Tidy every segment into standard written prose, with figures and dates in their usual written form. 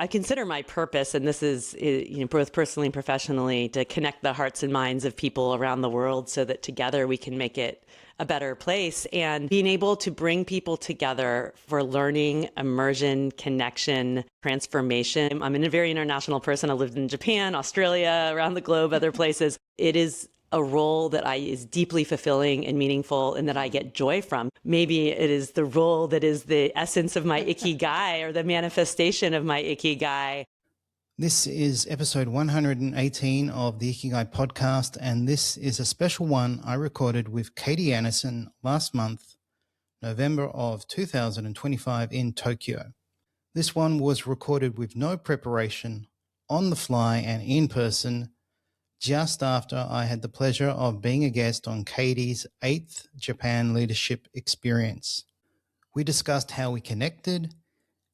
I consider my purpose, and this is, both personally and professionally, to connect the hearts and minds of people around the world so that together we can make it a better place. And being able to bring people together for learning, immersion, connection, transformation. I'm a very international person. I lived in Japan, Australia, around the globe, other places. It is a role that is deeply fulfilling and meaningful and that I get joy from. Maybe it is the role that is the essence of my Ikigai or the manifestation of my Ikigai. This is episode 118 of the Ikigai Podcast, and this is a special one I recorded with Katie Anderson last month, November of 2025 in Tokyo. This one was recorded with no preparation, on the fly and in person, just after I had the pleasure of being a guest on Katie's 8th Japan Leadership Experience. We discussed how we connected,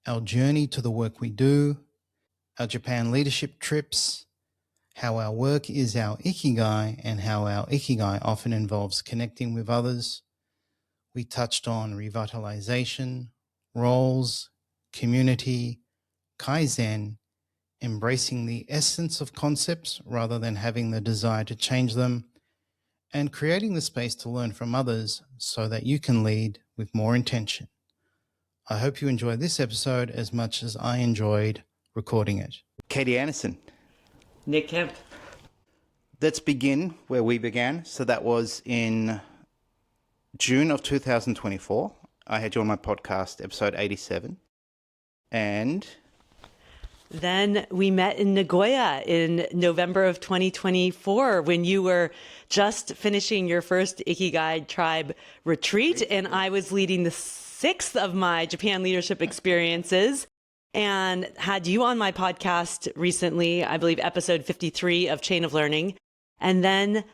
our journey to the work we do, our Japan leadership trips, how our work is our Ikigai, and how our Ikigai often involves connecting with others. We touched on revitalization, roles, community, kaizen, embracing the essence of concepts rather than having the desire to change them, and creating the space to learn from others so that you can lead with more intention. I hope you enjoy this episode as much as I enjoyed recording it. Katie Anderson. Nick Kemp. Let's begin where we began. So that was in June of 2024. I had you on my podcast, episode 87. And then we met in Nagoya in November of 2024 when you were just finishing your first Ikigai Tribe retreat, and I was leading the 6th of my Japan leadership experiences and had you on my podcast recently, I believe episode 53 of Chain of Learning. And then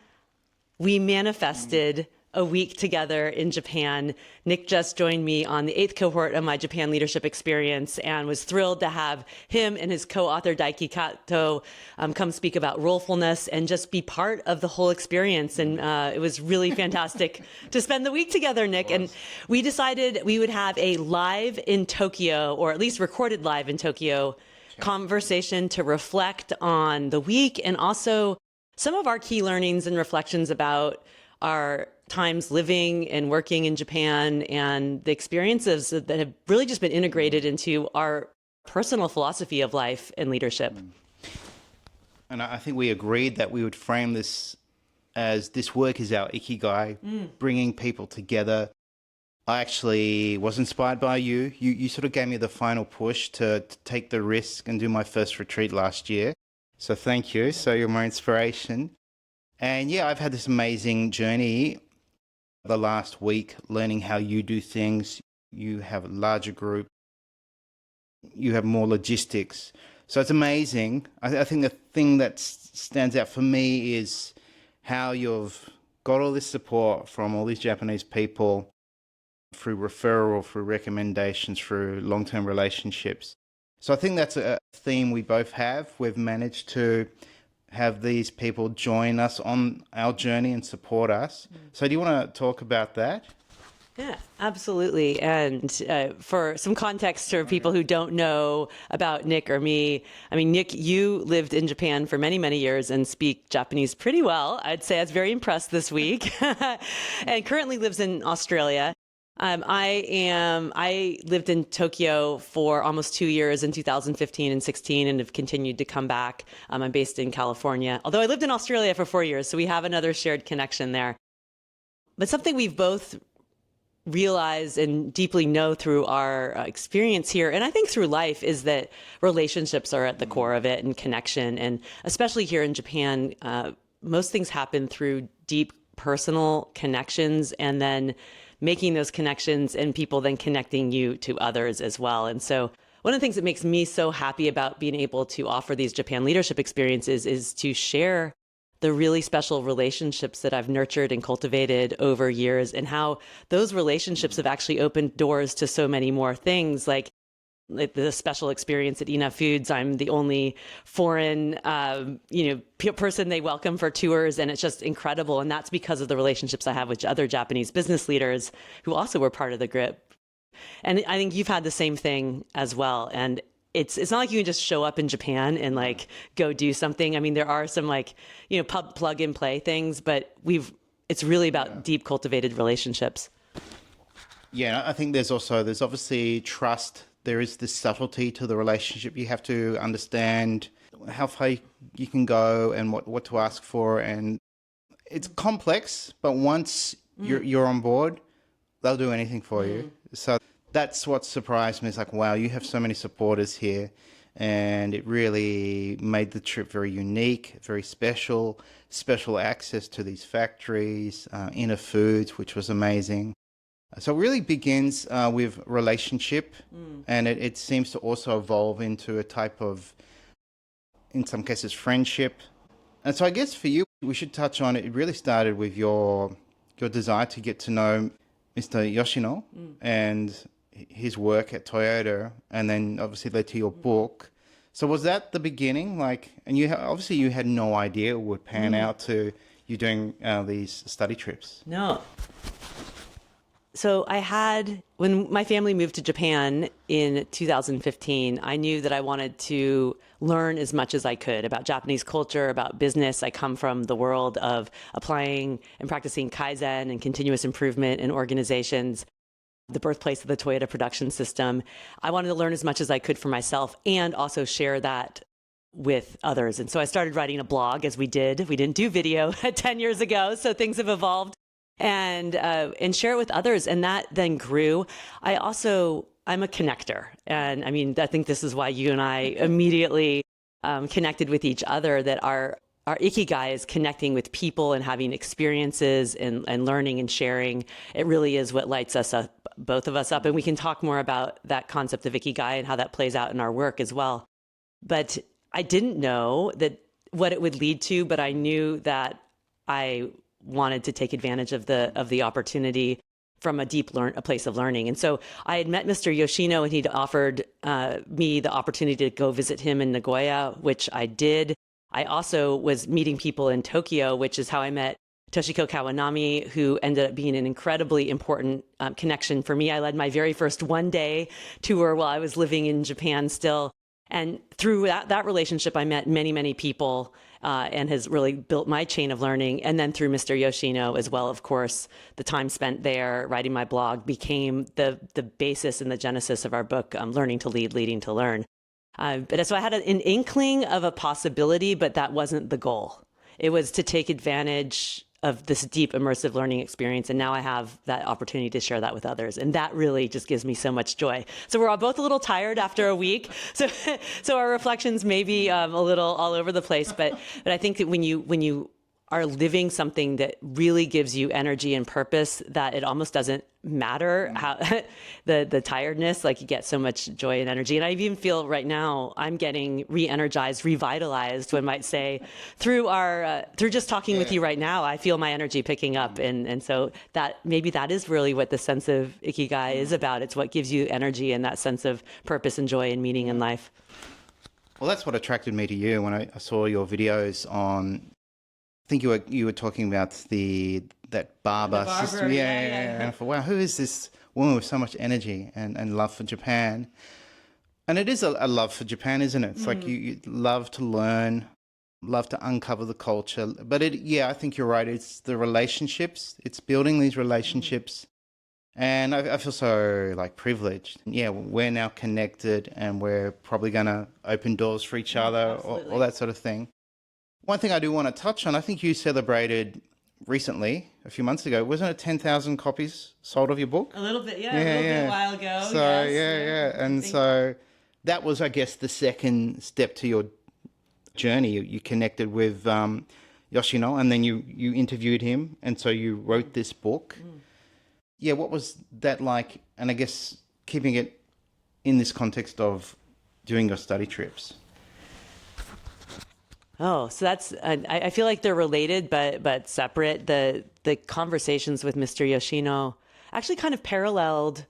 we manifested a week together in Japan. Nick just joined me on the 8th cohort of my Japan leadership experience and was thrilled to have him and his co-author Daiki Kato come speak about rolefulness and just be part of the whole experience. And it was really fantastic to spend the week together, Nick. And we decided we would have a live in Tokyo, or at least recorded live in Tokyo, conversation to reflect on the week and also some of our key learnings and reflections about our times living and working in Japan and the experiences that have really just been integrated into our personal philosophy of life and leadership. And I think we agreed that we would frame this as this work is our Ikigai, bringing people together. I actually was inspired by you. You sort of gave me the final push to take the risk and do my first retreat last year. So thank you. So you're my inspiration. And yeah, I've had this amazing journey the last week, learning how you do things. You have a larger group. You have more logistics. So it's amazing. I think the thing that stands out for me is how you've got all this support from all these Japanese people through referral, through recommendations, through long-term relationships. So I think that's a theme we both have. We've managed to have these people join us on our journey and support us. So do you want to talk about that? Yeah, absolutely. And for some context for people who don't know about Nick or me, I mean, Nick, you lived in Japan for many, many years and speak Japanese pretty well. I'd say I was very impressed this week and currently lives in Australia. I lived in Tokyo for almost 2 years in 2015 and 16 and have continued to come back. I'm based in California, although I lived in Australia for 4 years. So we have another shared connection there. But something we've both realize and deeply know through our experience here, and I think through life, is that relationships are at the core of it and connection. And especially here in Japan, most things happen through deep personal connections and then making those connections and people then connecting you to others as well. And so one of the things that makes me so happy about being able to offer these Japan leadership experiences is to share the really special relationships that I've nurtured and cultivated over years and how those relationships have actually opened doors to so many more things, like the special experience at Ina Foods. I'm the only foreign, person they welcome for tours, and it's just incredible. And that's because of the relationships I have with other Japanese business leaders who also were part of the group. And I think you've had the same thing as well. And it's not like you can just show up in Japan and like go do something. I mean, there are some like, plug and play things, but it's really about deep cultivated relationships. Yeah, I think there's obviously trust. There is this subtlety to the relationship. You have to understand how far you can go and what to ask for. And it's complex, but once you're on board, they'll do anything for you. So that's what surprised me. It's like, wow, you have so many supporters here. And it really made the trip very unique, very special access to these factories, inner foods, which was amazing. So it really begins with relationship, and it seems to also evolve into a type of, in some cases, friendship. And so I guess for you, we should touch on it. It really started with your desire to get to know Mr. Yoshino and his work at Toyota, and then obviously led to your book. So was that the beginning? And obviously you had no idea it would pan out to you doing these study trips. No. So when my family moved to Japan in 2015, I knew that I wanted to learn as much as I could about Japanese culture, about business. I come from the world of applying and practicing kaizen and continuous improvement in organizations, the birthplace of the Toyota production system. I wanted to learn as much as I could for myself and also share that with others. And so I started writing a blog, as we did. We didn't do video 10 years ago, so things have evolved. And share it with others. And that then grew. I'm a connector. And I mean, I think this is why you and I immediately connected with each other, that our Ikigai is connecting with people and having experiences and learning and sharing. It really is what lights us up, both of us up. And we can talk more about that concept of Ikigai and how that plays out in our work as well. But I didn't know what it would lead to, but I knew that I wanted to take advantage of the opportunity from a place of learning. And so I had met Mr. Yoshino, and he'd offered me the opportunity to go visit him in Nagoya, which I did. I also was meeting people in Tokyo, which is how I met Toshiko Kawanami, who ended up being an incredibly important connection for me. I led my very first one-day tour while I was living in Japan still. And through that relationship, I met many, many people and has really built my chain of learning. And then through Mr. Yoshino as well, of course, the time spent there writing my blog became the basis and the genesis of our book, Learning to Lead, Leading to Learn. But so I had an inkling of a possibility, but that wasn't the goal. It was to take advantage of this deep immersive learning experience. And now I have that opportunity to share that with others. And that really just gives me so much joy. So we're all both a little tired after a week. So our reflections may be a little all over the place, but I think that when you are living something that really gives you energy and purpose, that it almost doesn't matter how the tiredness, like you get so much joy and energy. And I even feel right now I'm getting re-energized, revitalized, one might say, through just talking with you right now. I feel my energy picking up. And so maybe that is really what the sense of Ikigai is about. It's what gives you energy and that sense of purpose and joy and meaning in life. Well, that's what attracted me to you when I saw your videos on, I think you were talking about that barber system. Yeah. And I thought, wow, who is this woman with so much energy and love for Japan? And it is a love for Japan, isn't it? It's like you love to learn, love to uncover the culture. But I think you're right. It's the relationships. It's building these relationships. And I feel so privileged. Yeah, we're now connected, and we're probably going to open doors for each other, all that sort of thing. One thing I do want to touch on, I think you celebrated recently, a few months ago, wasn't it 10,000 copies sold of your book? A little bit, a while ago. So, yes. And so that was, I guess, the second step to your journey. You connected with Yoshino, and then you interviewed him, and so you wrote this book. Yeah, what was that like? And I guess keeping it in this context of doing your study trips. Oh, so that's, I feel like they're related, but separate. The conversations with Mr. Yoshino actually kind of paralleled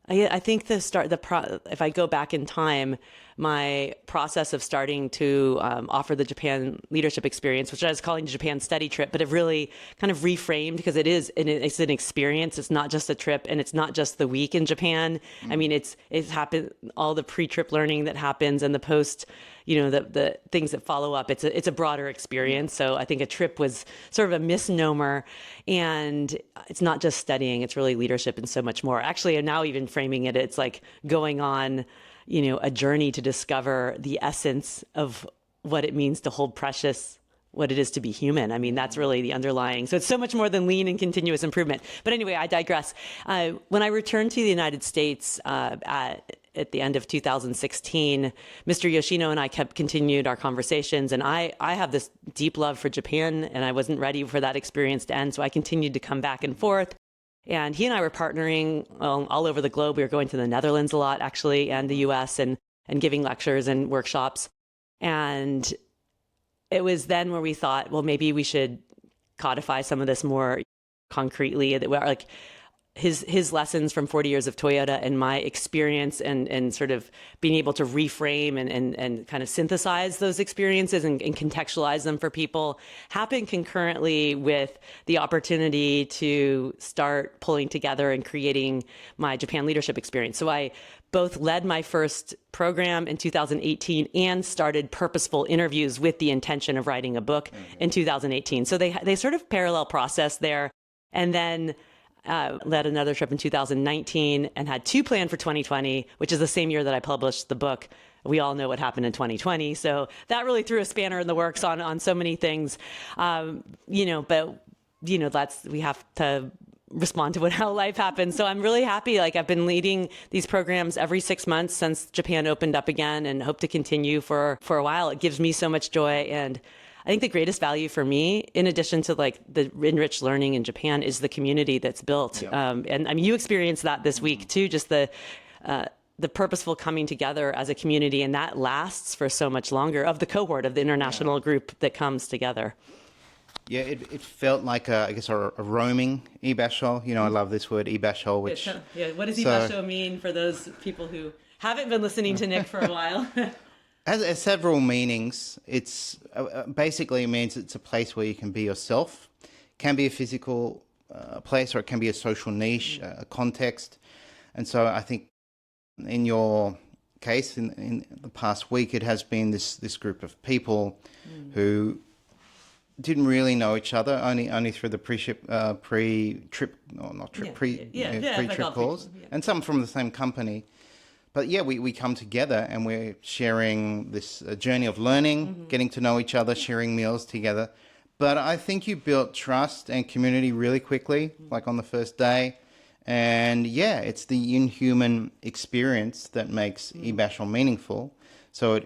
I think if I go back in time, my process of starting to offer the Japan leadership experience, which I was calling the Japan study trip, but it really kind of reframed because it's an experience. It's not just a trip, and it's not just the week in Japan. I mean, it's happened, all the pre-trip learning that happens and the post, the things that follow up. It's a broader experience. So I think a trip was sort of a misnomer, and it's not just studying, it's really leadership and so much more. Actually, I'm now even framing it, it's like going on, a journey to discover the essence of what it means to hold precious what it is to be human. I mean, that's really the underlying. So it's so much more than lean and continuous improvement. But anyway, I digress. When I returned to the United States at the end of 2016, Mr. Yoshino and I continued our conversations, and I have this deep love for Japan, and I wasn't ready for that experience to end, so I continued to come back and forth. And he and I were partnering all over the globe. We were going to the Netherlands a lot, actually, and the US, and giving lectures and workshops. And it was then where we thought, well, maybe we should codify some of this more concretely. Like his lessons from 40 years of Toyota and my experience and sort of being able to reframe and kind of synthesize those experiences and contextualize them for people happened concurrently with the opportunity to start pulling together and creating my Japan leadership experience. So I both led my first program in 2018 and started purposeful interviews with the intention of writing a book in 2018. So they sort of parallel process there. And then led another trip in 2019 and had two planned for 2020, which is the same year that I published the book. We all know what happened in 2020. So that really threw a spanner in the works on so many things. But we have to respond to how life happens. So I'm really happy. Like, I've been leading these programs every 6 months since Japan opened up again, and hope to continue for a while. It gives me so much joy. And I think the greatest value for me, in addition to like the enriched learning in Japan, is the community that's built. Yeah. And I mean, you experienced that this week too, just the purposeful coming together as a community, and that lasts for so much longer, of the cohort, of the international group that comes together. Yeah, it felt like a roaming ibasho. I love this word ibasho. Which what does ibasho mean for those people who haven't been listening to Nick for a while? Has several meanings. It's basically means it's a place where you can be yourself. It can be a physical place, or it can be a social niche, a context. And so I think in your case, in the past week, it has been this group of people who didn't really know each other, only through the pre-trip calls, and some from the same company. But yeah, we come together and we're sharing this journey of learning, getting to know each other, sharing meals together. But I think you built trust and community really quickly, like on the first day. And yeah, it's the inhuman experience that makes ibasho meaningful. So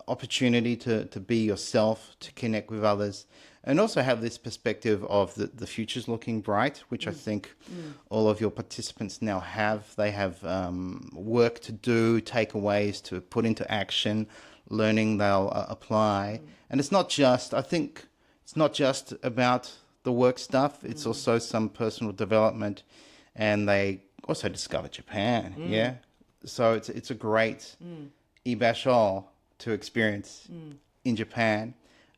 opportunity to be yourself, to connect with others, and also have this perspective of the future's looking bright, which I think all of your participants now have. They have work to do, takeaways to put into action, learning they'll apply. And it's not just about the work stuff. It's also some personal development, and they also discover Japan. Yeah. So it's a great ibasho to experience in Japan.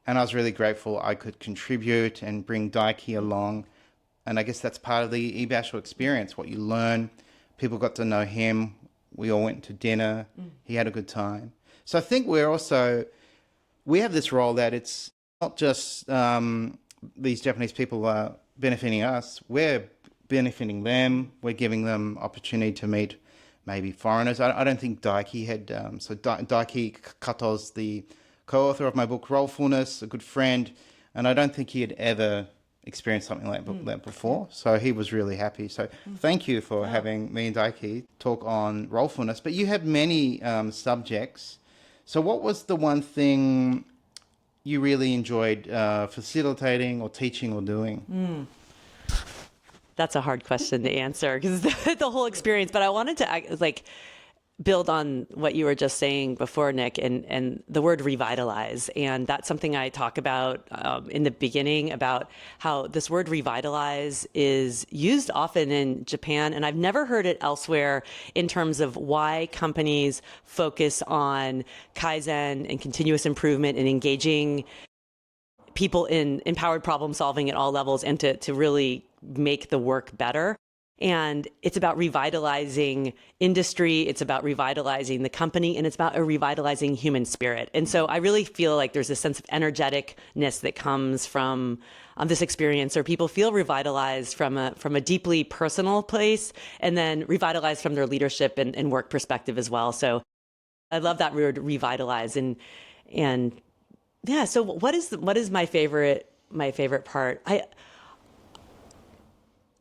And I was really grateful I could contribute and bring Daiki along. And I guess that's part of the ibasho experience, what you learn. People got to know him. We all went to dinner. He had a good time. So I think we have this role that it's not just these Japanese people are benefiting us. We're benefiting them. We're giving them opportunity to meet maybe foreigners. I don't think Daiki had... Daiki Kato's the co-author of my book, Rolefulness, a good friend, and I don't think he had ever experienced something like that before. So he was really happy. So thank you for having me and Daiki talk on rolefulness. But you had many subjects. So what was the one thing you really enjoyed facilitating or teaching or doing? That's a hard question to answer because the whole experience. But I wanted to build on what you were just saying before, Nick, and the word revitalize. And that's something I talk about in the beginning, about how this word revitalize is used often in Japan. And I've never heard it elsewhere in terms of why companies focus on kaizen and continuous improvement and engaging people in empowered problem solving at all levels, and to really make the work better. And it's about revitalizing industry, it's about revitalizing the company, and it's about revitalizing human spirit. And so I really feel like there's a sense of energeticness that comes from this experience, or people feel revitalized from a deeply personal place, and then revitalized from their leadership and work perspective as well. So I love that word revitalize. And yeah, so what is my favorite part?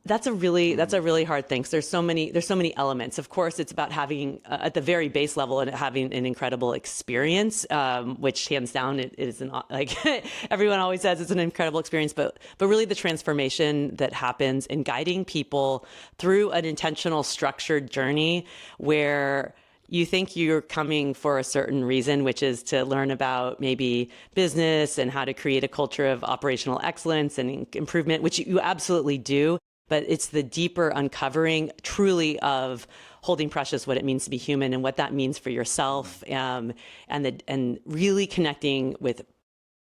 That's a really hard thing. 'Cause there's so many elements. Of course, it's about having at the very base level and having an incredible experience, which hands down it is like everyone always says it's an incredible experience. But really the transformation that happens in guiding people through an intentional, structured journey where you think you're coming for a certain reason, which is to learn about maybe business and how to create a culture of operational excellence and improvement, which you absolutely do. But it's the deeper uncovering truly of holding precious what it means to be human and what that means for yourself, and really connecting with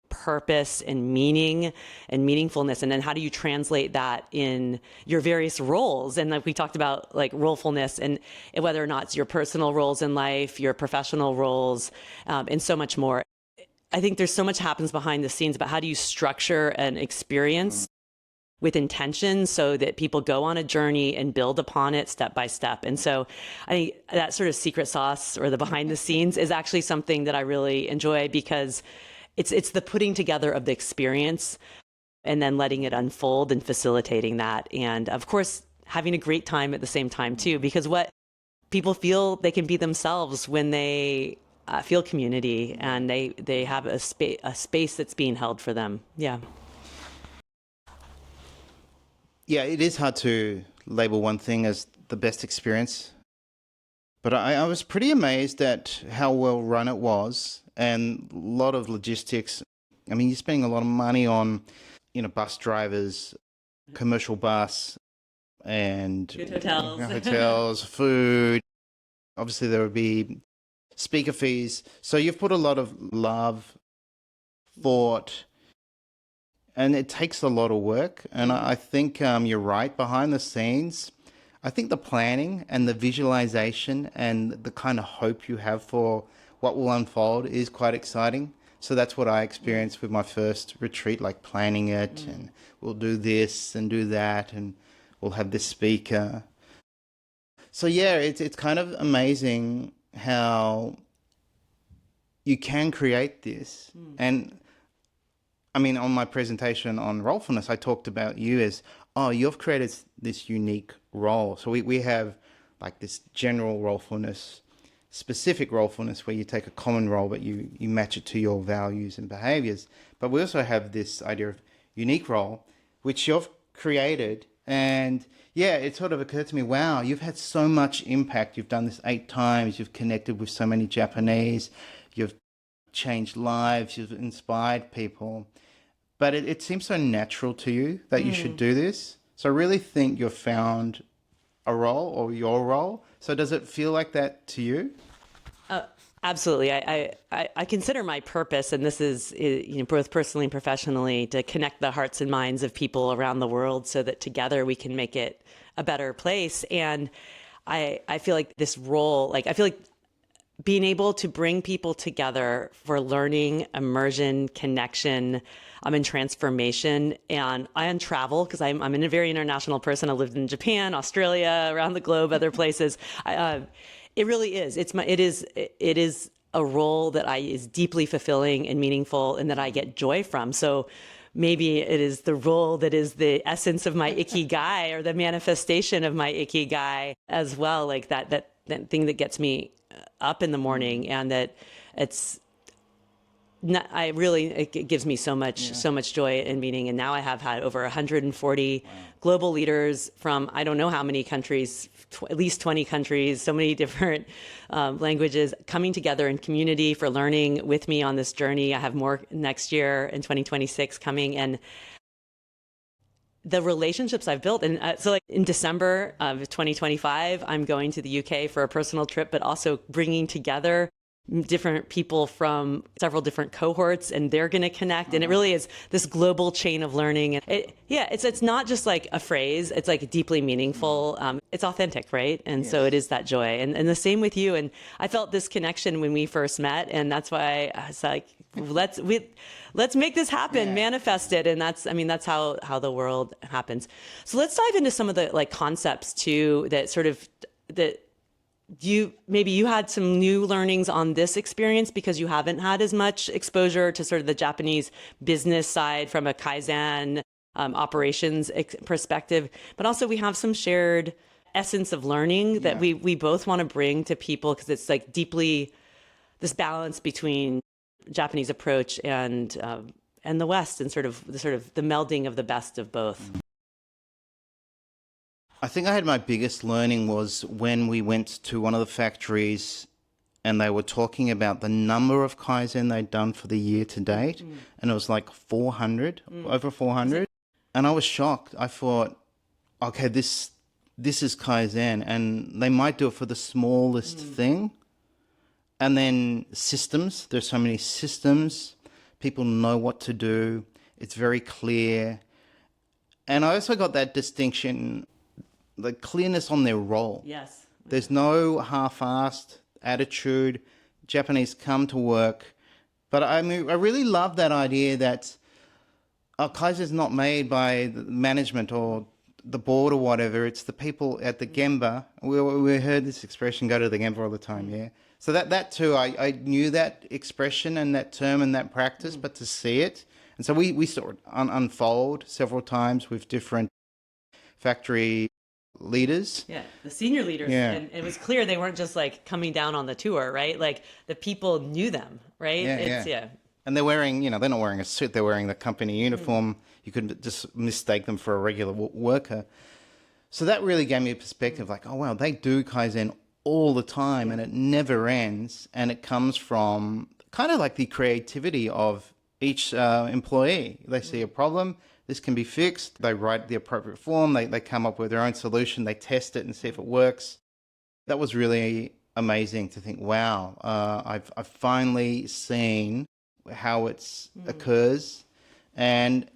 purpose and meaning and meaningfulness. And then how do you translate that in your various roles? And like we talked about, like rolefulness, and whether or not it's your personal roles in life, your professional roles, and so much more. I think there's so much happens behind the scenes about how do you structure an experience with intention so that people go on a journey and build upon it step by step. And so I think that sort of secret sauce, or the behind the scenes, is actually something that I really enjoy, because it's the putting together of the experience and then letting it unfold and facilitating that. And of course, having a great time at the same time too, because what people feel they can be themselves when they feel community and they have a space that's being held for them. Yeah. Yeah, it is hard to label one thing as the best experience. But I was pretty amazed at how well run it was, and a lot of logistics. I mean, you're spending a lot of money on, bus drivers, commercial bus, and good hotels, hotels, food. Obviously, there would be speaker fees. So you've put a lot of love, thought, and it takes a lot of work. And I think you're right, behind the scenes. I think the planning and the visualization and the kind of hope you have for what will unfold is quite exciting. So that's what I experienced with my first retreat, like planning it, and we'll do this and do that, and we'll have this speaker. So yeah, it's kind of amazing how you can create this. And I mean, on my presentation on rolefulness, I talked about you as, you've created this unique role. So we have like this general rolefulness, specific rolefulness, where you take a common role, but you match it to your values and behaviors. But we also have this idea of unique role, which you've created. And yeah, it sort of occurred to me, wow, you've had so much impact. You've done this 8 times. You've connected with so many Japanese. You've changed lives. You've inspired people. But it seems so natural to you that you should do this. So I really think you've found a role, or your role. So does it feel like that to you? Absolutely. I consider my purpose, and this is both personally and professionally, to connect the hearts and minds of people around the world so that together we can make it a better place. And I feel like this role, I feel like being able to bring people together for learning, immersion, connection, and transformation. And I travel because I'm a very international person. I lived in Japan, Australia, around the globe, other places. It really is. It is a role that is deeply fulfilling and meaningful, and that I get joy from. So maybe it is the role that is the essence of my Ikigai, or the manifestation of my Ikigai as well. Like that thing that gets me up in the morning, and that it gives me so much joy in meeting. And now I have had over 140 global leaders from, I don't know how many countries, at least 20 countries, so many different languages coming together in community for learning with me on this journey. I have more next year in 2026 coming. And the relationships I've built. And so like in December of 2025, I'm going to the UK for a personal trip, but also bringing together different people from several different cohorts, and they're going to connect. And it really is this global chain of learning. And it's not just like a phrase. It's like deeply meaningful. It's authentic, right? And so it is that joy. And the same with you. And I felt this connection when we first met, and that's why I was like, let's make this happen, manifest it. And that's how the world happens. So let's dive into some of the like concepts too that you had some new learnings on this experience because you haven't had as much exposure to sort of the Japanese business side from a kaizen operations perspective, but also we have some shared essence of learning that we both want to bring to people, because it's like deeply this balance between Japanese approach and the West, and sort of the melding of the best of both. I think I had my biggest learning was when we went to one of the factories and they were talking about the number of kaizen they'd done for the year to date. And it was like 400, over 400. And I was shocked. I thought, okay, this is kaizen, and they might do it for the smallest thing. And then systems, there's so many systems. People know what to do. It's very clear. And I also got that distinction, the clearness on their role. Yes. There's no half-assed attitude. Japanese come to work. But I really love that idea that kaizen is not made by the management or the board or whatever. It's the people at the gemba. We heard this expression, go to the gemba all the time, yeah. So that too, I knew that expression and that term and that practice, but to see it. And so we saw it unfold several times with different factory leaders. Yeah, the senior leaders. Yeah. And it was clear they weren't just like coming down on the tour, right? Like the people knew them, right? Yeah. And they're wearing, they're not wearing a suit, they're wearing the company uniform. You could just mistake them for a regular worker. So that really gave me a perspective like, oh, wow, they do kaizen all the time and it never ends. And it comes from kind of like the creativity of each employee. They see a problem, this can be fixed. They write the appropriate form. They come up with their own solution. They test it and see if it works. That was really amazing to think, wow, I've finally seen how it occurs. And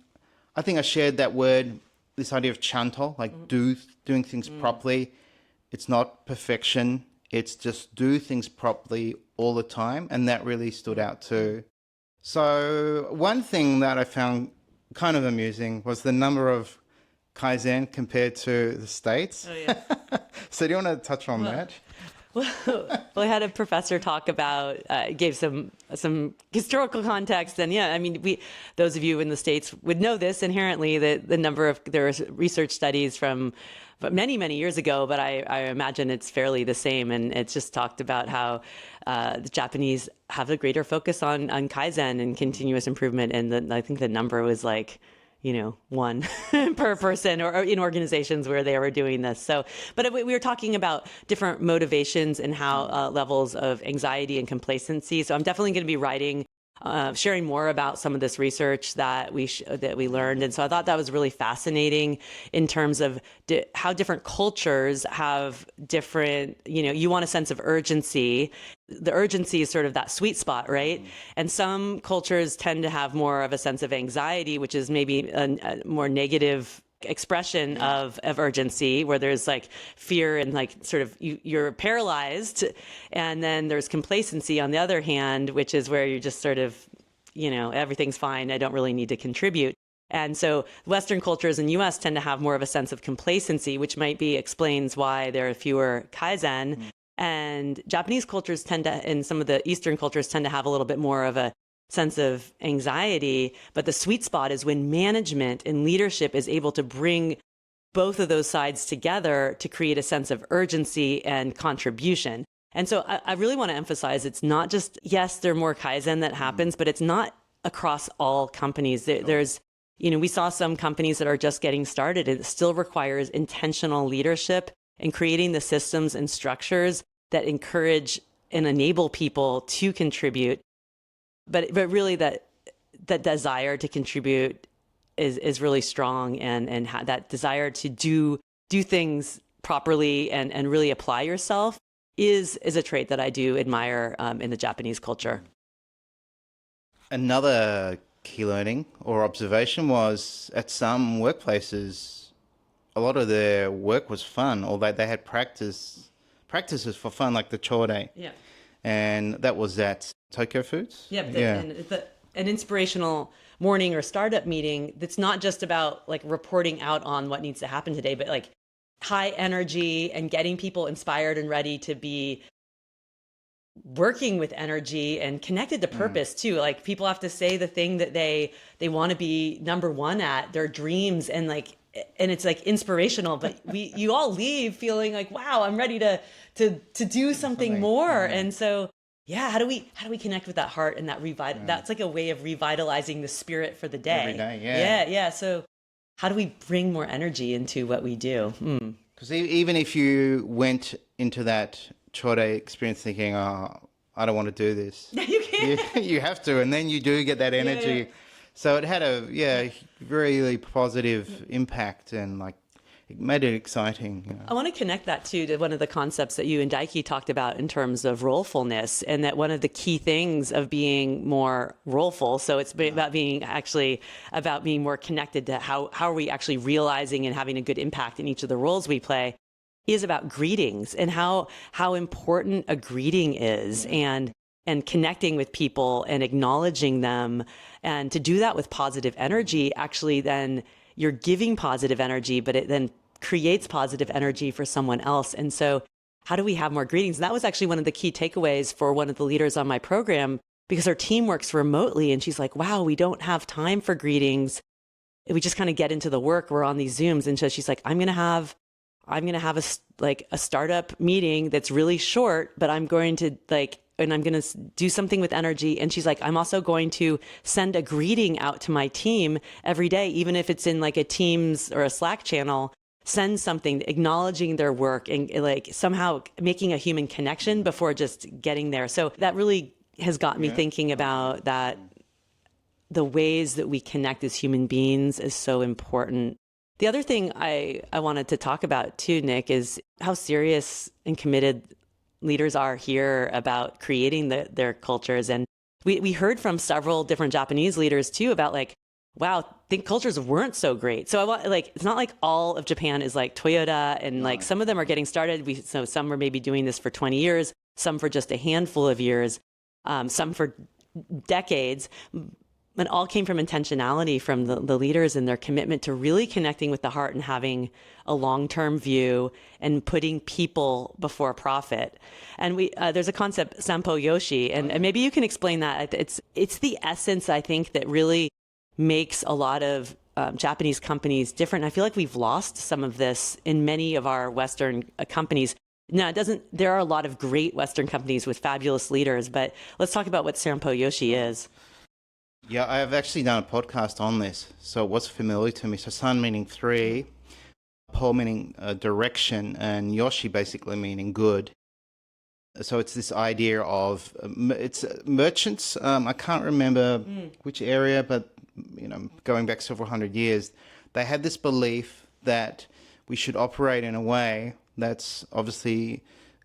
I think I shared that word, this idea of chanto, like doing things properly. It's not perfection. It's just do things properly all the time. And that really stood out too. So one thing that I found kind of amusing was the number of kaizen compared to the States. Oh, yeah. So do you want to touch on that? Well, I had a professor talk about, gave some historical context, and those of you in the States would know this inherently, that there was research studies from many years ago, but I imagine it's fairly the same, and it's just talked about how the Japanese have a greater focus on kaizen and continuous improvement, and I think the number was like, one per person, or in organizations where they were doing this. So, but we were talking about different motivations and how levels of anxiety and complacency. So I'm definitely going to be sharing more about some of this research that we learned. And so I thought that was really fascinating in terms of how different cultures have different, you want a sense of urgency. The urgency is sort of that sweet spot, right? And some cultures tend to have more of a sense of anxiety, which is maybe a more negative expression of urgency, where there's like fear and like sort of you're paralyzed. And then there's complacency on the other hand, which is where you're just sort of, everything's fine. I don't really need to contribute. And so Western cultures in US tend to have more of a sense of complacency, which explains why there are fewer kaizen. And Japanese cultures and some of the Eastern cultures tend to have a little bit more of a sense of anxiety. But the sweet spot is when management and leadership is able to bring both of those sides together to create a sense of urgency and contribution. And so I really want to emphasize it's not just, yes, there are more kaizen that happens, but it's not across all companies. There's, we saw some companies that are just getting started. It still requires intentional leadership and creating the systems and structures that encourage and enable people to contribute. But really that desire to contribute is really strong, and that desire to do things properly and really apply yourself is a trait that I do admire in the Japanese culture. Another key learning or observation was at some workplaces, a lot of their work was fun, although they had practices for fun, like the chore. Yeah. And that was at Tokyo Foods. Yeah. An inspirational morning or startup meeting that's not just about like reporting out on what needs to happen today, but like high energy and getting people inspired and ready to be working with energy and connected to purpose too. Like people have to say the thing that they want to be number one at, their dreams, and it's like inspirational, but you all leave feeling like, wow, I'm ready to do something more. And so, yeah, how do we connect with that heart and that that's like a way of revitalizing the spirit for the day. Every day, Yeah. So how do we bring more energy into what we do? Because even if you went into that chore experience thinking, oh, I don't want to do this. You can't. You have to, and then you do get that energy. Yeah. So it had a really positive impact, and like it made it exciting. I want to connect that too to one of the concepts that you and Daiki talked about in terms of rolefulness, and that one of the key things of being more roleful. So it's about being more connected to how are we actually realizing and having a good impact in each of the roles we play, is about greetings and how important a greeting is, and connecting with people and acknowledging them. And to do that with positive energy, actually then you're giving positive energy, but it then creates positive energy for someone else. And so how do we have more greetings? And that was actually one of the key takeaways for one of the leaders on my program, because her team works remotely, and she's like, wow, we don't have time for greetings. We just kind of get into the work. We're on these Zooms. And so she's like, I'm going to have a startup meeting that's really short, but I'm going to do something with energy. And she's like, I'm also going to send a greeting out to my team every day, even if it's in like a Teams or a Slack channel, send something acknowledging their work and like somehow making a human connection before just getting there. So that really has got me thinking about that. The ways that we connect as human beings is so important. The other thing I wanted to talk about too, Nick, is how serious and committed leaders are here about creating their cultures. And we heard from several different Japanese leaders too about like, wow, think cultures weren't so great. So it's not like all of Japan is like Toyota, and like some of them are getting started. So some are maybe doing this for 20 years, some for just a handful of years, some for decades. It all came from intentionality from the leaders and their commitment to really connecting with the heart and having a long-term view and putting people before profit. And there's a concept, sampo yoshi, and maybe you can explain that. It's the essence, I think, that really makes a lot of Japanese companies different. I feel like we've lost some of this in many of our Western companies. Now, there are a lot of great Western companies with fabulous leaders, but let's talk about what sampo yoshi is. Yeah, I have actually done a podcast on this, so it was familiar to me. So san meaning three, po meaning direction, and yoshi basically meaning good. So it's this idea of, it's merchants, I can't remember which area, but going back several hundred years, they had this belief that we should operate in a way that's obviously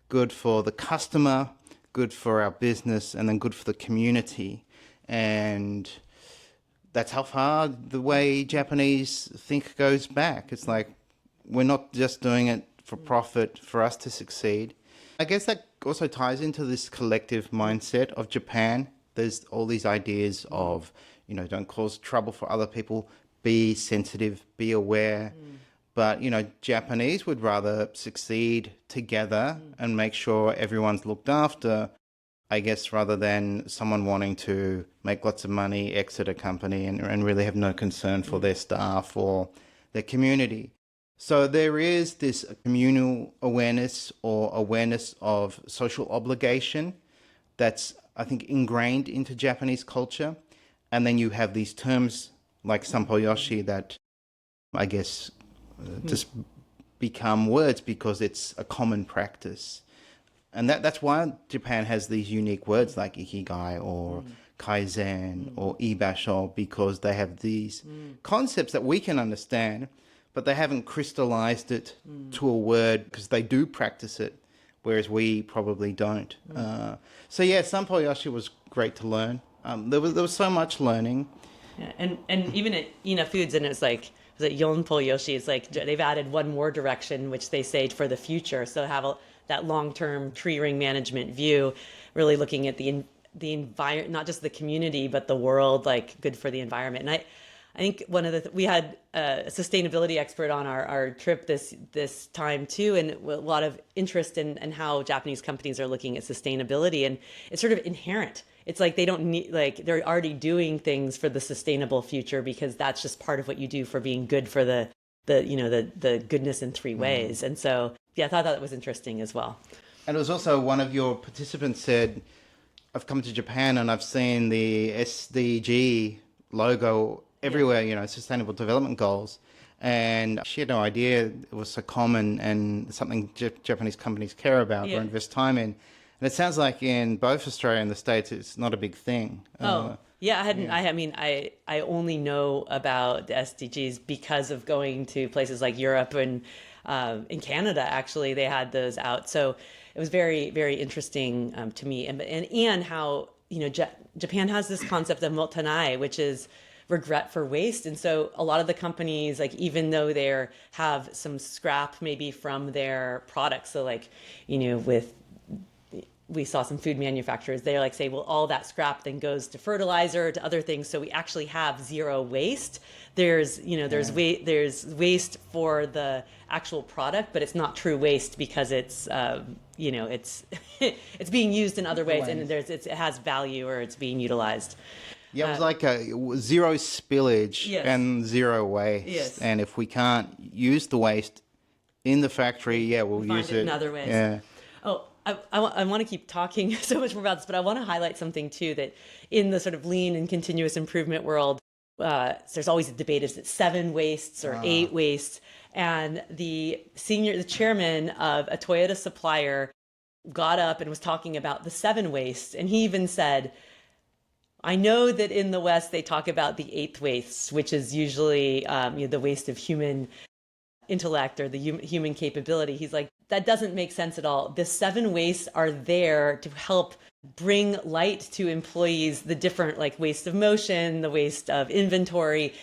good for the customer, good for our business, and then good for the community. And that's how far the way Japanese think goes back. It's like, we're not just doing it for profit, for us to succeed. I guess that also ties into this collective mindset of Japan. There's all these ideas of, don't cause trouble for other people, be sensitive, be aware. But, Japanese would rather succeed together and make sure everyone's looked after, I guess, rather than someone wanting to make lots of money, exit a company, and really have no concern for their staff or their community. So there is this communal awareness or awareness of social obligation that's, I think, ingrained into Japanese culture. And then you have these terms like sampo yoshi that I guess just become words because it's a common practice. And that's why Japan has these unique words like ikigai or kaizen or ibasho, because they have these concepts that we can understand, but they haven't crystallized it to a word because they do practice it, whereas we probably don't. So yeah, sampo yoshi was great to learn. There was so much learning. Yeah, and even at Ina Foods, and it's like, was it Yonpo Yoshi? It's like they've added one more direction, which they say for the future. So have that long-term tree ring management view, really looking at the environment, not just the community, but the world, like good for the environment. And I think one of we had a sustainability expert on our trip this time too, and a lot of interest in how Japanese companies are looking at sustainability, and it's sort of inherent. It's like they don't need, like they're already doing things for the sustainable future because that's just part of what you do for being good for the goodness in three ways. And so, yeah, I thought that was interesting as well. And it was also one of your participants said, I've come to Japan and I've seen the SDG logo everywhere, Sustainable Development Goals. And she had no idea it was so common and something Japanese companies care about or invest time in. And it sounds like in both Australia and the States, it's not a big thing. Yeah, I hadn't. Yeah. I only know about the SDGs because of going to places like Europe and in Canada. Actually, they had those out, so it was very, very interesting to me. And how Japan has this concept of motainai, which is regret for waste. And so a lot of the companies, like even though they have some scrap maybe from their products, so like we saw some food manufacturers, they like say, well, all that scrap then goes to fertilizer, to other things. So we actually have zero waste. There's waste for the actual product, but it's not true waste because it's, it's, it's being used in other ways and it has value or it's being utilized. Yeah, it was like a zero spillage and zero waste. Yes. And if we can't use the waste in the factory, we'll use it in other ways. Yeah. Oh, I want to keep talking so much more about this, but I want to highlight something too, that in the sort of lean and continuous improvement world, there's always a debate, is it 7 wastes or 8 wastes? And the chairman of a Toyota supplier got up and was talking about the 7 wastes. And he even said, I know that in the West, they talk about the 8th waste, which is usually the waste of human intellect or the human capability. He's like, that doesn't make sense at all. The 7 wastes are there to help bring light to employees, the different like waste of motion, the waste of inventory.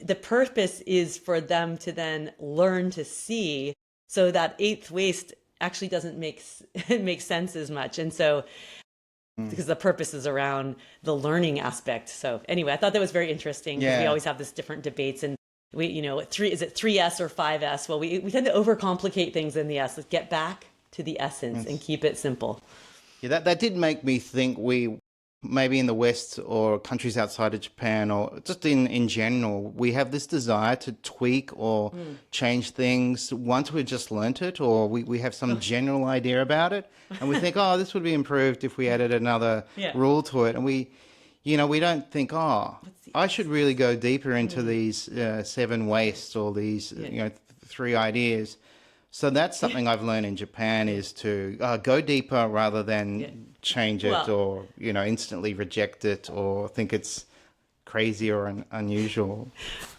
The purpose is for them to then learn to see, so that 8th waste actually doesn't make sense as much. And so because the purpose is around the learning aspect. So anyway, I thought that was very interesting because we always have this different debates, and we, is it 3S or 5S? Well, we tend to overcomplicate things in the S. Let's get back to the essence and keep it simple. Yeah, that did make me think we, maybe in the West or countries outside of Japan or just in general, we have this desire to tweak or change things once we've just learnt it, or we have some general idea about it. And we think, this would be improved if we added another rule to it. And we don't think, I should really go deeper into these 7 wastes or these, 3 ideas. So that's something I've learned in Japan, is to go deeper rather than change it or, instantly reject it or think it's crazy or unusual.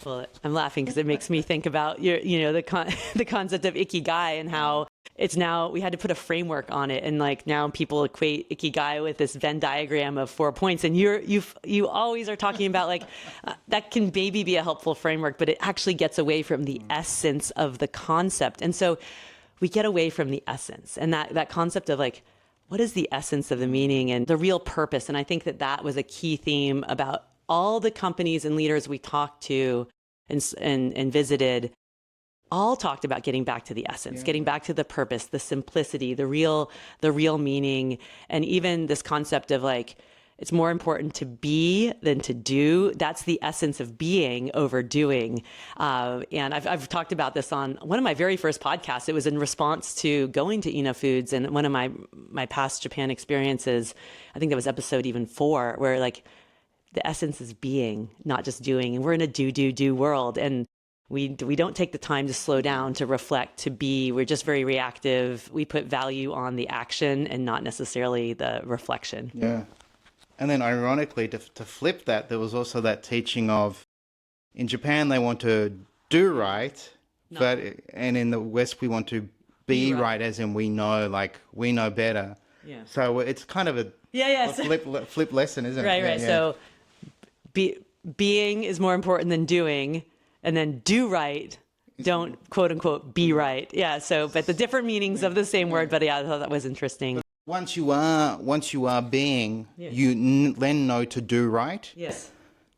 Well, I'm laughing because it makes me think about the concept of Ikigai and how it's now, we had to put a framework on it, and like now people equate Ikigai with this Venn diagram of 4 points, and you always are talking about like that can maybe be a helpful framework, but it actually gets away from the essence of the concept. And so we get away from the essence and that concept of like, what is the essence of the meaning and the real purpose? And I think that was a key theme about all the companies and leaders we talked to and visited. All talked about getting back to the essence, getting back to the purpose, the simplicity, the real meaning, and even this concept of like, what is the essence of the meaning? And the real purpose? And I think that was a key theme about all the companies and leaders we talked to and visited. All talked about getting back to the essence, getting back to the purpose, the simplicity, the real meaning, and even this concept of like, it's more important to be than to do. That's the essence of being over doing. And I've talked about this on one of my very first podcasts. It was in response to going to Ina Foods and one of my past Japan experiences. I think that was episode even 4, where like the essence is being, not just doing. And we're in a do world. And we don't take the time to slow down, to reflect, to be. We're just very reactive. We put value on the action and not necessarily the reflection. Yeah. And then ironically, to flip that, there was also that teaching of, in Japan, they want to do right, and in the West, we want to be right, as in we know better. Yeah. So it's kind of a flip lesson, isn't it? Right. Yeah. So being is more important than doing, and then do right. Don't quote unquote be right. Yeah. So, but the different meanings of the same word. But yeah, I thought that was interesting. Once you are being, you then know to do right. Yes.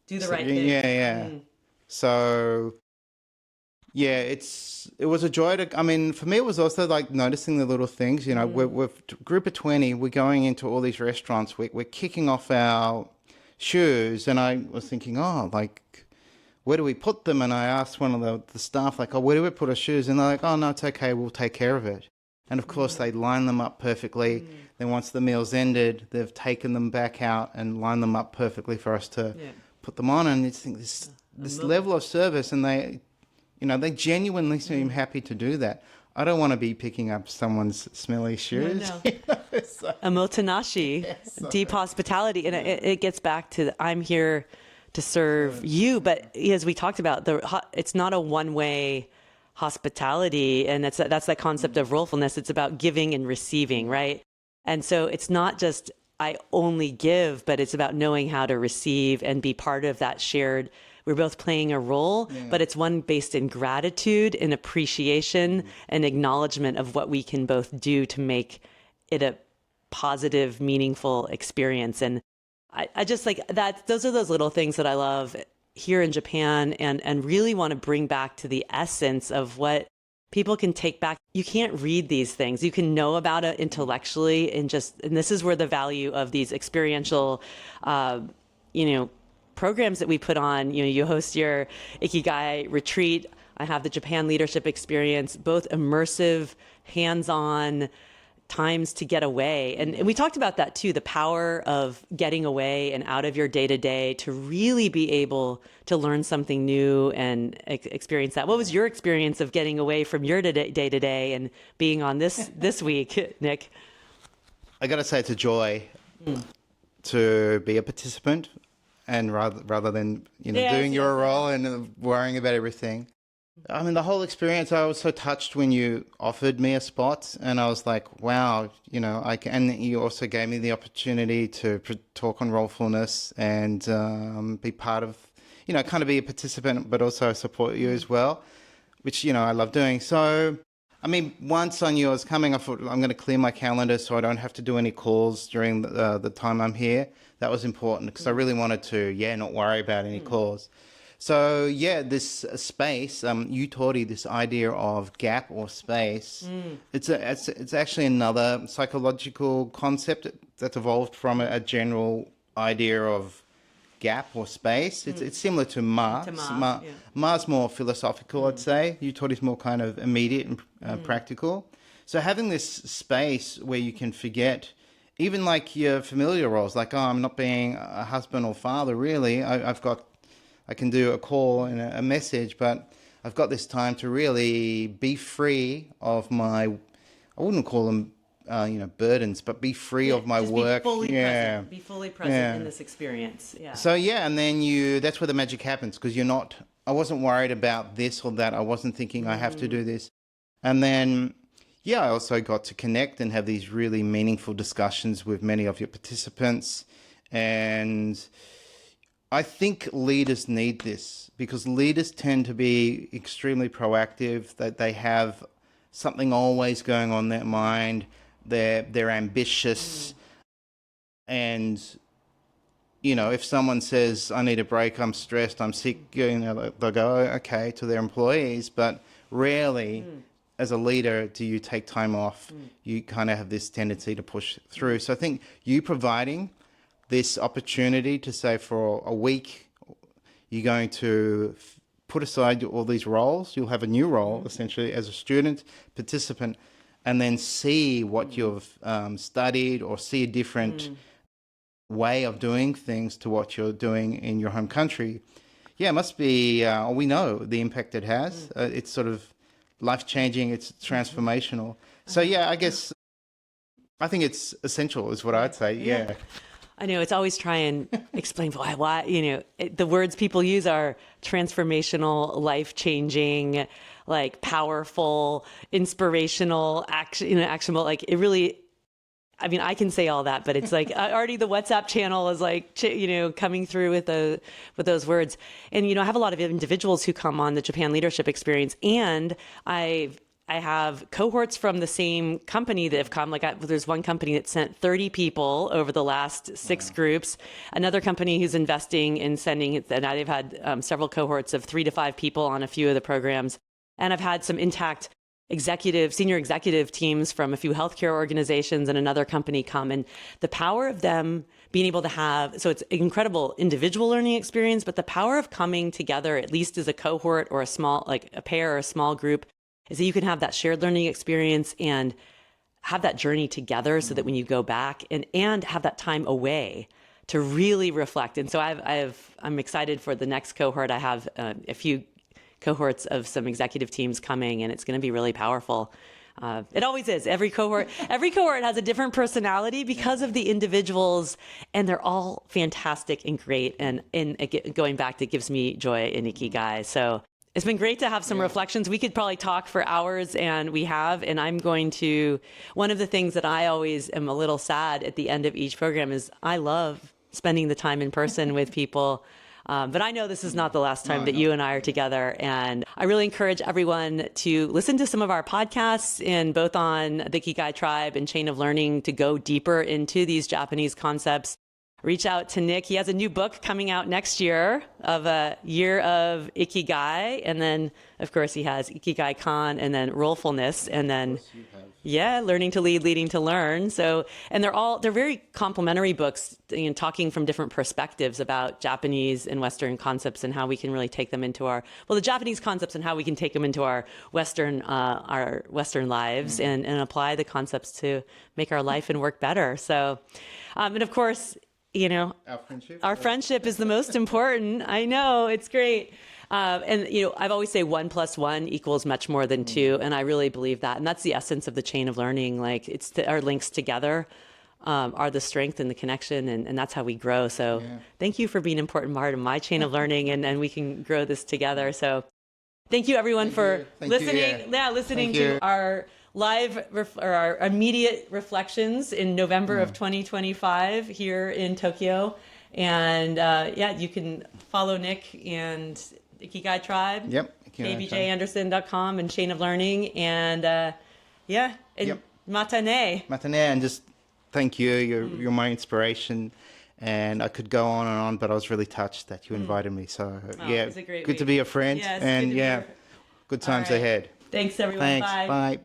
Do the right thing. Yeah. So, yeah, it was a joy to, I mean, for me, it was also like noticing the little things, you know, we're a group of 20, we're going into all these restaurants, we're kicking off our shoes, and I was thinking, like, where do we put them? And I asked one of the staff, like, where do we put our shoes? And they're like, no, it's okay, we'll take care of it. And of course, they line them up perfectly. Then once the meal's ended, they've taken them back out and lined them up perfectly for us to put them on. And you think this level of service, and they genuinely seem happy to do that. I don't want to be picking up someone's smelly shoes. No. Omotenashi, deep hospitality. And it gets back to I'm here to serve you. But as we talked about, it's not a one-way hospitality, and that's that concept of rolefulness. It's about giving and receiving, right? And so it's not just I only give, but it's about knowing how to receive and be part of that shared. We're both playing a role, but it's one based in gratitude and appreciation and acknowledgement of what we can both do to make it a positive, meaningful experience. And I just like that. Those are those little things that I love here in Japan, and really want to bring back to the essence of what people can take back. You can't read these things. You can know about it intellectually, and this is where the value of these experiential, programs that we put on. You host your Ikigai retreat. I have the Japan leadership experience, both immersive, hands-on times to get away. And we talked about that too, the power of getting away and out of your day-to-day to really be able to learn something new and experience that. What was your experience of getting away from your day-to-day and being on this week, Nick? I got to say, it's a joy to be a participant, and rather than doing your role and worrying about everything. I mean, the whole experience, I was so touched when you offered me a spot, and I was like, wow, and you also gave me the opportunity to talk on rolefulness and be part of, kind of be a participant, but also support you as well, which, I love doing. So, I mean, once I knew I was coming, I thought I'm going to clear my calendar so I don't have to do any calls during the time I'm here. That was important because I really wanted to, not worry about any calls. So, this space, Yutori, this idea of gap or space, it's actually another psychological concept that's evolved from a general idea of gap or space. It's similar to Ma. Ma's more philosophical, I'd say. Yutori's more kind of immediate and practical. So having this space where you can forget even like your familiar roles, like, I'm not being a husband or father, really. I can do a call and a message, but I've got this time to really be free of my, I wouldn't call them, burdens, but be free of my work. Be fully present in this experience. Yeah. So, and then that's where the magic happens, because I wasn't worried about this or that. I wasn't thinking I have to do this. And then, I also got to connect and have these really meaningful discussions with many of your participants. And I think leaders need this, because leaders tend to be extremely proactive, that they have something always going on in their mind. They're ambitious. And, if someone says, I need a break, I'm stressed, I'm sick, they'll go, okay, to their employees. But rarely, as a leader, do you take time off. You kind of have this tendency to push through. So I think you providing this opportunity to say for a week, you're going to put aside all these roles. You'll have a new role, essentially, as a student, participant, and then see what you've studied, or see a different way of doing things to what you're doing in your home country. Yeah, it must be, we know the impact it has. It's sort of life-changing, it's transformational. So yeah, I think it's essential is what I'd say, yeah. I know it's always try and explain why the words people use are transformational, life-changing, like powerful, inspirational, actionable. Like it really, I mean, I can say all that, but it's like already the WhatsApp channel is like, coming through with those words. And, I have a lot of individuals who come on the Japan Leadership Experience, and I have cohorts from the same company that have come. There's one company that sent 30 people over the last 6 groups. Another company who's investing in sending, and they've had several cohorts of 3 to 5 people on a few of the programs. And I've had some intact senior executive teams from a few healthcare organizations and another company come. And the power of them being able to have, so it's an incredible individual learning experience, but the power of coming together, at least as a cohort or a pair or a small group, is that you can have that shared learning experience and have that journey together so that when you go back and have that time away to really reflect. And so I'm excited for the next cohort. I have a few cohorts of some executive teams coming, and it's going to be really powerful. It always is. Every cohort has a different personality because of the individuals, and they're all fantastic and great. And going back, that gives me joy in Ikigai. So it's been great to have some reflections. We could probably talk for hours, and we have. And one of the things that I always am a little sad at the end of each program is I love spending the time in person with people. But I know this is not the last time that you and I are together. And I really encourage everyone to listen to some of our podcasts, both on the Ikigai Tribe and Chain of Learning, to go deeper into these Japanese concepts. Reach out to Nick. He has a new book coming out next year of a year of Ikigai. And then, of course, he has Ikigai Kan and then rolefulness. And then, learning to lead, leading to learn. So, and they're very complementary books, talking from different perspectives about Japanese and Western concepts and how we can really take them into the Japanese concepts and how we can take them into our Western lives and apply the concepts to make our life and work better. So, and of course, our friendship is the most important. I know, it's great. And I've always say 1 + 1 equals much more than 2. And I really believe that. And that's the essence of the chain of learning. Like our links together are the strength and the connection. And that's how we grow. So thank you for being an important part of my chain of learning, and we can grow this together. So thank you everyone for listening to our live or our immediate reflections in November of 2025 here in Tokyo. And you can follow Nick and Ikigai Tribe. Yep. abjanderson.com and Chain of Learning. And motainai. Motainai, and just thank you. You're my inspiration. And I could go on, but I was really touched that you invited me. So it was a great good week. to be a friend. Yes, and good times ahead. Thanks everyone. Thanks. Bye.